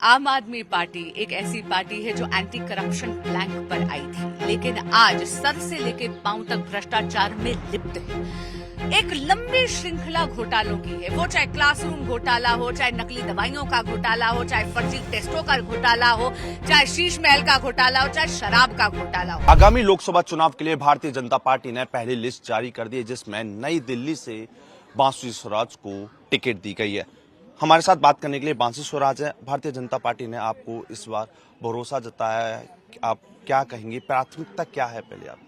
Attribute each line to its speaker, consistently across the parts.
Speaker 1: आम आदमी पार्टी एक ऐसी पार्टी है जो एंटी करप्शन प्लैंक पर आई थी, लेकिन आज सर से लेकर पांव तक भ्रष्टाचार में लिप्त है। एक लंबी श्रृंखला घोटालों की है, वो चाहे क्लासरूम घोटाला हो, चाहे नकली दवाइयों का घोटाला हो, चाहे फर्जी टेस्टों का घोटाला हो, चाहे शीश महल का घोटाला हो, चाहे शराब का घोटाला हो।
Speaker 2: आगामी लोकसभा चुनाव के लिए भारतीय जनता पार्टी ने पहली लिस्ट जारी कर दी है, जिसमें नई दिल्ली से बांसुरी स्वराज को टिकट दी गई है। हमारे साथ बात करने के लिए बांसुरी स्वराज है। भारतीय जनता पार्टी ने आपको इस बार भरोसा जताया है, आप क्या कहेंगे, प्राथमिकता क्या है? पहले आप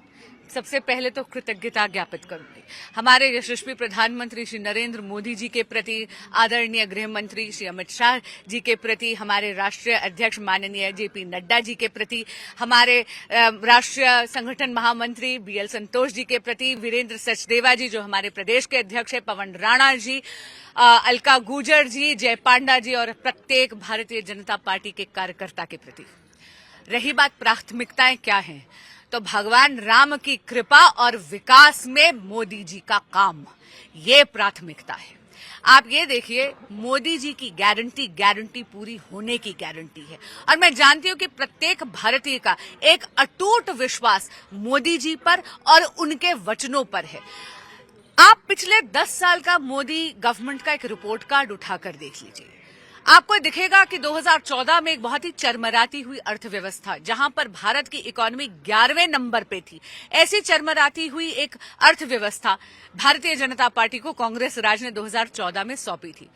Speaker 1: सबसे पहले तो कृतज्ञता ज्ञापित करूंगी हमारे यशस्वी प्रधानमंत्री श्री नरेंद्र मोदी जी के प्रति, आदरणीय गृह मंत्री श्री अमित शाह जी के प्रति, हमारे राष्ट्रीय अध्यक्ष माननीय जेपी नड्डा जी के प्रति, हमारे राष्ट्रीय संगठन महामंत्री बीएल संतोष जी के प्रति, वीरेंद्र सचदेवा जी जो हमारे प्रदेश के अध्यक्ष है, पवन राणा जी, अलका गुर्जर जी, जय पांडा जी और प्रत्येक भारतीय जनता पार्टी के कार्यकर्ता के प्रति। रही बात प्राथमिकताएं क्या हैं, तो भगवान राम की कृपा और विकास में मोदी जी का काम, ये प्राथमिकता है। आप ये देखिए, मोदी जी की गारंटी पूरी होने की गारंटी है, और मैं जानती हूं कि प्रत्येक भारतीय का एक अटूट विश्वास मोदी जी पर और उनके वचनों पर है। आप पिछले 10 साल का मोदी गवर्नमेंट का एक रिपोर्ट कार्ड उठाकर देख लीजिए, आपको दिखेगा कि 2014 में एक बहुत ही चरमराती हुई अर्थव्यवस्था, जहां पर भारत की इकोनॉमी 11वें नंबर पे थी, ऐसी चरमराती हुई एक अर्थव्यवस्था भारतीय जनता पार्टी को कांग्रेस राज ने 2014 में सौंपी थी।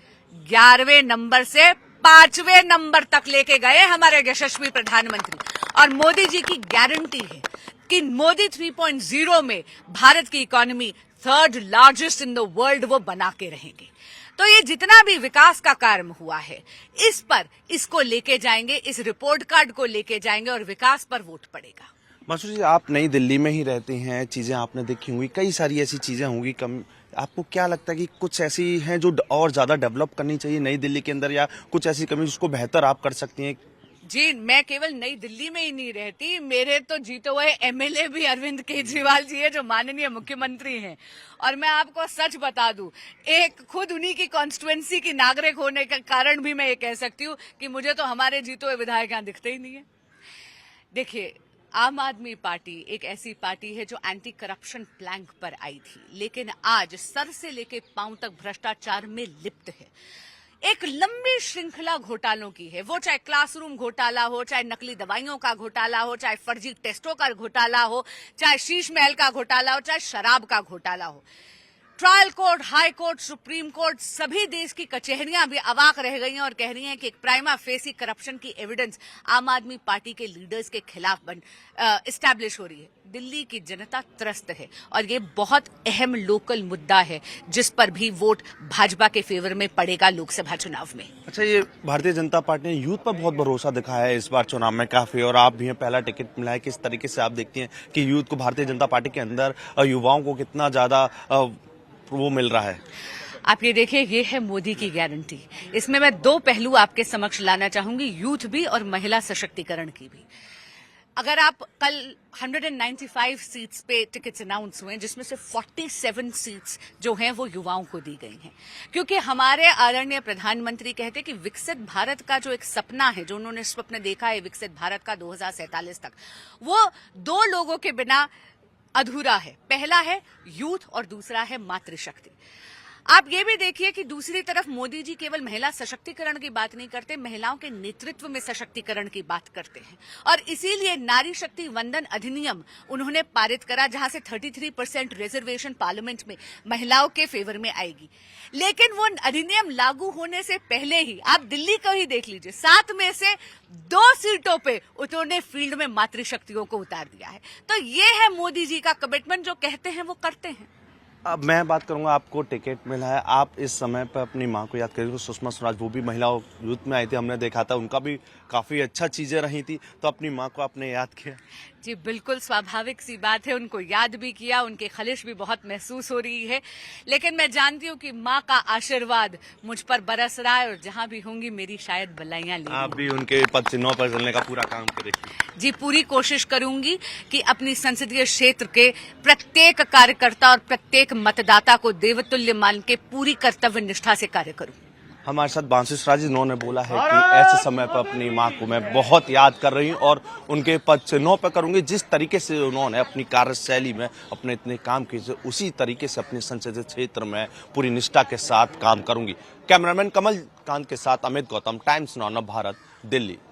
Speaker 1: 11वें नंबर से 5वें नंबर तक लेके गए हमारे यशस्वी प्रधानमंत्री, और मोदी जी की गारंटी है कि मोदी 3.0 में भारत की economy 3rd largest in the world वो बना के रहेंगे। तो ये जितना भी विकास का कार्य हुआ है, इस पर इसको लेके जाएंगे, इस रिपोर्ट कार्ड को लेके जाएंगे और विकास पर वोट पड़ेगा।
Speaker 2: बांसुरी जी, आप नई दिल्ली में ही रहते हैं, चीजें आपने देखी होंगी, कई सारी ऐसी चीजें होंगी, कम आपको क्या लगता है कि कुछ ऐसी हैं जो और ज्यादा डेवलप करनी चाहिए नई दिल्ली के अंदर, या कुछ ऐसी कमी जिसको बेहतर आप कर सकती हैं?
Speaker 1: जी, मैं केवल नई दिल्ली में ही नहीं रहती, मेरे तो जीते हुए एमएलए भी अरविंद केजरीवाल जी है जो माननीय मुख्यमंत्री हैं। और मैं आपको सच बता दूं, एक खुद उन्हीं की कॉन्स्टिट्यूएंसी की नागरिक होने के कारण भी मैं ये कह सकती हूँ कि मुझे तो हमारे जीते हुए विधायक यहाँ दिखते ही नहीं है। देखिए, आम आदमी पार्टी एक ऐसी पार्टी है जो एंटी करप्शन प्लैंक पर आई थी, लेकिन आज सर से लेकर पांव तक भ्रष्टाचार में लिप्त है। एक लंबी श्रृंखला घोटालों की है, वो चाहे क्लासरूम घोटाला हो, चाहे नकली दवाइयों का घोटाला हो, चाहे फर्जी टेस्टों का घोटाला हो, चाहे शीश महल का घोटाला हो, चाहे शराब का घोटाला हो। Trial court, high court, supreme court, सभी देश की कचहरियां भी अवाक रह गई हैं और कह रही हैं कि एक प्राइमा फेसी करप्शन की एविडेंस आम आदमी पार्टी के लीडर्स के खिलाफ एस्टैब्लिश हो रही है। दिल्ली की जनता त्रस्त है और ये बहुत अहम लोकल मुद्दा है, जिस पर भी वोट भाजपा के फेवर में पड़ेगा लोकसभा चुनाव में।
Speaker 2: अच्छा, ये भारतीय जनता पार्टी ने यूथ पर बहुत भरोसा दिखाया है इस बार चुनाव में काफी, और आप भी हैं, पहला टिकट मिला है। किस तरीके से आप देखती हैं कि यूथ को भारतीय जनता पार्टी के अंदर, युवाओं को कितना ज्यादा वो मिल रहा है?
Speaker 1: आप ये देखिए, ये है मोदी की गारंटी। इसमें मैं 2 पहलू आपके समक्ष लाना चाहूंगी, यूथ भी और महिला सशक्तिकरण की भी। अगर आप कल 195 सीट्स पे टिकट्स अनाउंस हुए, जिसमें से 47 सीट्स जो हैं वो युवाओं को दी गई हैं, क्योंकि हमारे आदरणीय प्रधानमंत्री कहते हैं कि विकसित भारत का जो एक सपना है, जो उन्होंने स्वप्न देखा है विकसित भारत का 2047 तक, वो 2 लोगों के बिना अधूरा है। पहला है यूथ और दूसरा है मातृशक्ति। आप ये भी देखिए कि दूसरी तरफ मोदी जी केवल महिला सशक्तिकरण की बात नहीं करते, महिलाओं के नेतृत्व में सशक्तिकरण की बात करते हैं, और इसीलिए नारी शक्ति वंदन अधिनियम उन्होंने पारित करा, जहां से 33% रिजर्वेशन पार्लियामेंट में महिलाओं के फेवर में आएगी। लेकिन वो अधिनियम लागू होने से पहले ही आप दिल्ली को ही देख लीजिए, 7 में से 2 सीटों पे उन्होंने फील्ड में मातृशक्तियों को उतार दिया है। तो ये है मोदी जी का कमिटमेंट, जो कहते हैं वो करते हैं।
Speaker 2: अब मैं बात करूंगा, आपको टिकट मिला है, आप इस समय पर अपनी मां को याद करेंगे। सुषमा स्वराज, वो भी महिला यूथ में आई थी, हमने देखा था, उनका भी काफी अच्छा चीजें रही थी, तो अपनी मां को आपने याद किया?
Speaker 1: जी बिल्कुल, स्वाभाविक सी बात है, उनको याद भी किया, उनके खलिश भी बहुत महसूस हो रही है, लेकिन मैं जानती हूँ कि माँ का आशीर्वाद मुझ पर बरस रहा है, और जहाँ भी होंगी मेरी शायद बलाइयाँ ले।
Speaker 2: आप भी उनके पद चिन्हों पर चलने का पूरा काम करेंगे?
Speaker 1: जी, पूरी कोशिश करूंगी कि अपनी संसदीय क्षेत्र के प्रत्येक कार्यकर्ता और प्रत्येक मतदाता को देवतुल्य मान के पूरी कर्तव्य निष्ठा से कार्य करूं।
Speaker 2: हमारे साथ बांसुरी स्वराज जी, उन्होंने बोला है कि ऐसे समय पर अपनी मां को मैं बहुत याद कर रही हूं और उनके पद से नौ पे करूंगी। जिस तरीके से उन्होंने अपनी कार्यशैली में अपने इतने काम किए, उसी तरीके से अपने संसदीय क्षेत्र में पूरी निष्ठा के साथ काम करूंगी। कैमरामैन कमल कांत के साथ अमित गौतम, टाइम्स नाउ भारत, दिल्ली।